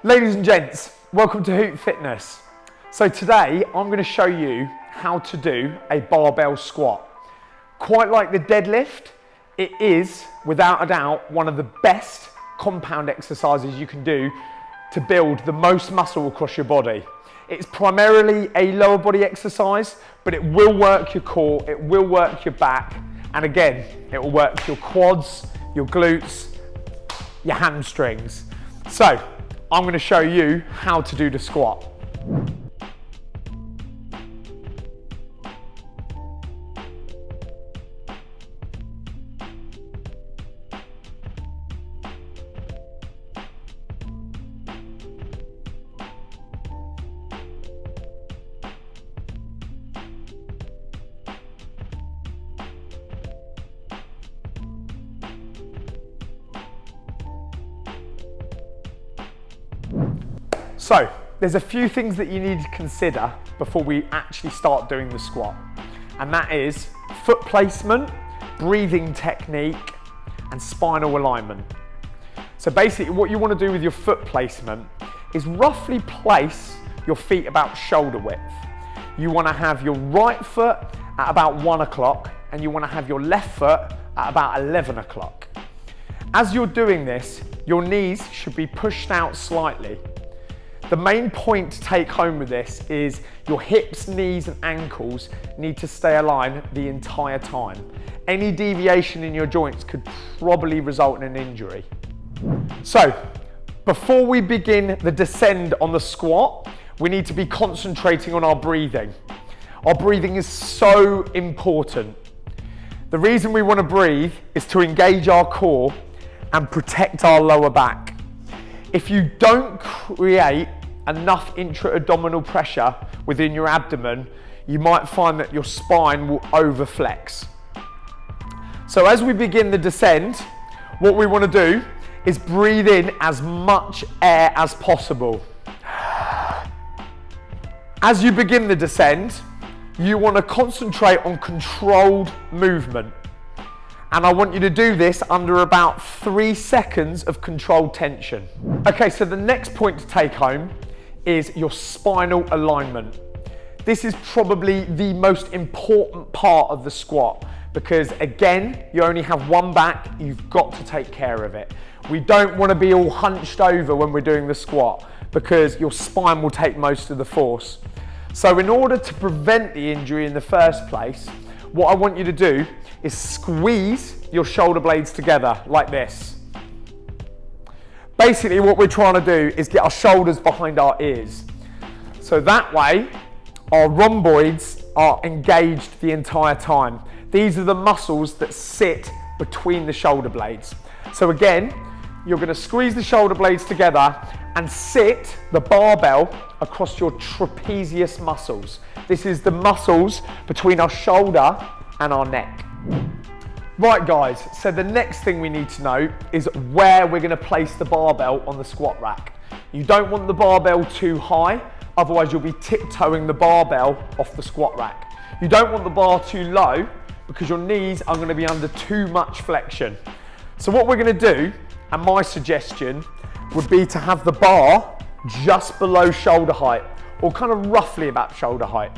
Ladies and gents, welcome to Hoop Fitness. So today I'm going to show you how to do a barbell squat. Quite like the deadlift, it is without a doubt one of the best compound exercises you can do to build the most muscle across your body. It's primarily a lower body exercise, but it will work your core, it will work your back, and again, it will work your quads, your glutes, your hamstrings. So I'm going to show you how to do the squat. So, there's a few things that you need to consider before we actually start doing the squat. And that is foot placement, breathing technique, and spinal alignment. So basically what you want to do with your foot placement is roughly place your feet about shoulder width. You want to have your right foot at about 1 o'clock and you want to have your left foot at about 11 o'clock. As you're doing this, your knees should be pushed out slightly. The main point to take home with this is your hips, knees and ankles need to stay aligned the entire time. Any deviation in your joints could probably result in an injury. So, before we begin the descend on the squat, we need to be concentrating on our breathing. Our breathing is so important. The reason we want to breathe is to engage our core and protect our lower back. If you don't create enough intra-abdominal pressure within your abdomen, you might find that your spine will overflex. So as we begin the descent, what we want to do is breathe in as much air as possible. As you begin the descent, you want to concentrate on controlled movement. And I want you to do this under about 3 seconds of controlled tension. Okay, so the next point to take home is your spinal alignment. This is probably the most important part of the squat because again, you only have one back, you've got to take care of it. We don't want to be all hunched over when we're doing the squat because your spine will take most of the force. So in order to prevent the injury in the first place, what I want you to do is squeeze your shoulder blades together like this. Basically what we're trying to do is get our shoulders behind our ears. So that way our rhomboids are engaged the entire time. These are the muscles that sit between the shoulder blades. So again, you're going to squeeze the shoulder blades together and sit the barbell across your trapezius muscles. This is the muscles between our shoulder and our neck. Right guys, so the next thing we need to know is where we're going to place the barbell on the squat rack. You don't want the barbell too high, otherwise you'll be tiptoeing the barbell off the squat rack. You don't want the bar too low because your knees are going to be under too much flexion. So what we're going to do, and my suggestion, would be to have the bar just below shoulder height, or kind of roughly about shoulder height.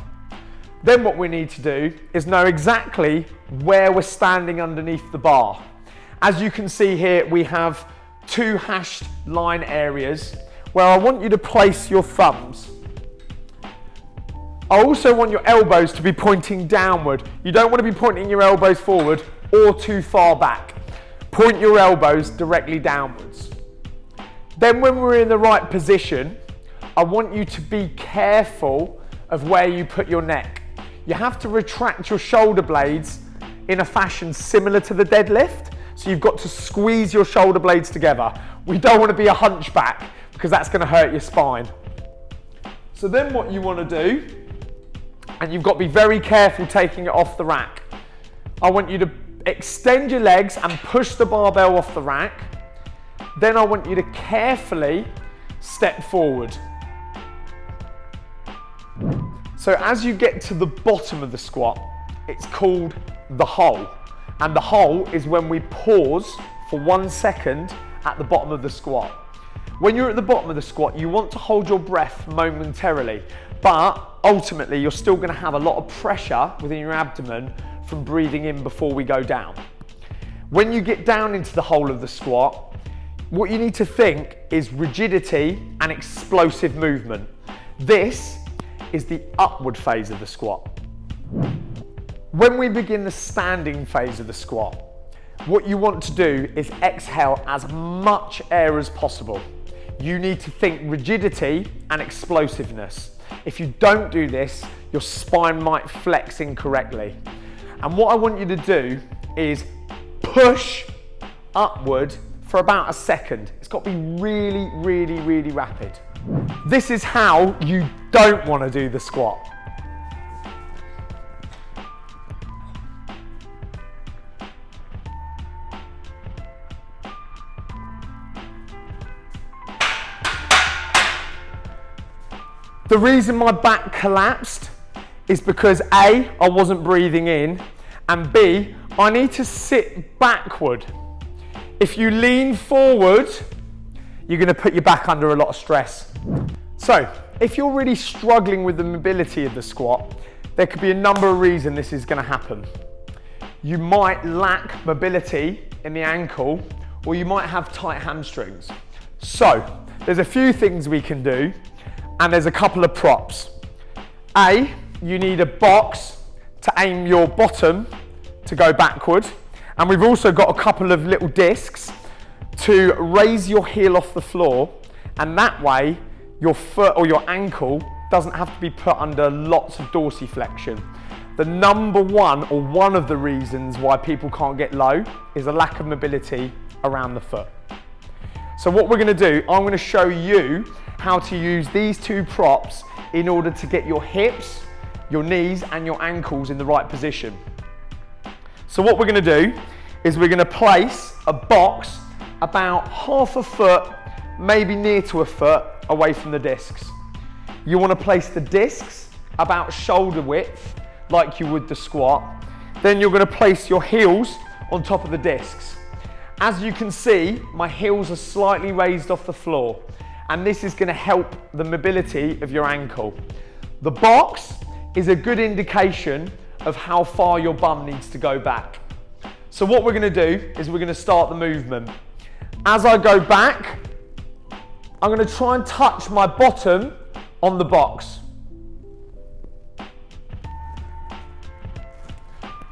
Then what we need to do is know exactly where we're standing underneath the bar. As you can see here, we have 2 hashed line areas where I want you to place your thumbs. I also want your elbows to be pointing downward. You don't want to be pointing your elbows forward or too far back. Point your elbows directly downwards. Then when we're in the right position, I want you to be careful of where you put your neck. You have to retract your shoulder blades in a fashion similar to the deadlift. So you've got to squeeze your shoulder blades together. We don't want to be a hunchback because that's going to hurt your spine. So then what you want to do, and you've got to be very careful taking it off the rack. I want you to extend your legs and push the barbell off the rack. Then I want you to carefully step forward. So as you get to the bottom of the squat, it's called the hole. And the hole is when we pause for 1 second at the bottom of the squat. When you're at the bottom of the squat, you want to hold your breath momentarily, but ultimately you're still going to have a lot of pressure within your abdomen from breathing in before we go down. When you get down into the hole of the squat, what you need to think is rigidity and explosive movement. This is the upward phase of the squat. When we begin the standing phase of the squat, what you want to do is exhale as much air as possible. You need to think rigidity and explosiveness. If you don't do this, your spine might flex incorrectly. And what I want you to do is push upward for about a second. It's got to be really, really, really rapid. This is how you don't want to do the squat. The reason my back collapsed is because A, I wasn't breathing in, and B, I need to sit backward. If you lean forward, you're going to put your back under a lot of stress. So, if you're really struggling with the mobility of the squat, there could be a number of reasons this is going to happen. You might lack mobility in the ankle, or you might have tight hamstrings. So, there's a few things we can do, and there's a couple of props. A, you need a box to aim your bottom to go backward. And we've also got a couple of little discs to raise your heel off the floor, and that way your foot or your ankle doesn't have to be put under lots of dorsiflexion. The number one, or one of the reasons why people can't get low, is a lack of mobility around the foot. So what we're going to do, I'm going to show you how to use these two props in order to get your hips, your knees and your ankles in the right position. So what we're going to do is we're going to place a box about half a foot, maybe near to a foot, away from the discs. You want to place the discs about shoulder width, like you would the squat. Then you're going to place your heels on top of the discs. As you can see, my heels are slightly raised off the floor, and this is going to help the mobility of your ankle. The box is a good indication of how far your bum needs to go back. So what we're going to do is we're going to start the movement. As I go back, I'm going to try and touch my bottom on the box.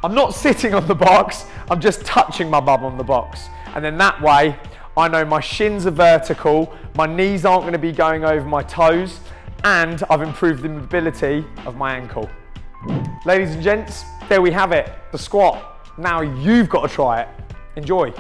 I'm not sitting on the box, I'm just touching my bum on the box. And then that way, I know my shins are vertical, my knees aren't going to be going over my toes, and I've improved the mobility of my ankle. Ladies and gents, there we have it, the squat. Now you've got to try it. Enjoy.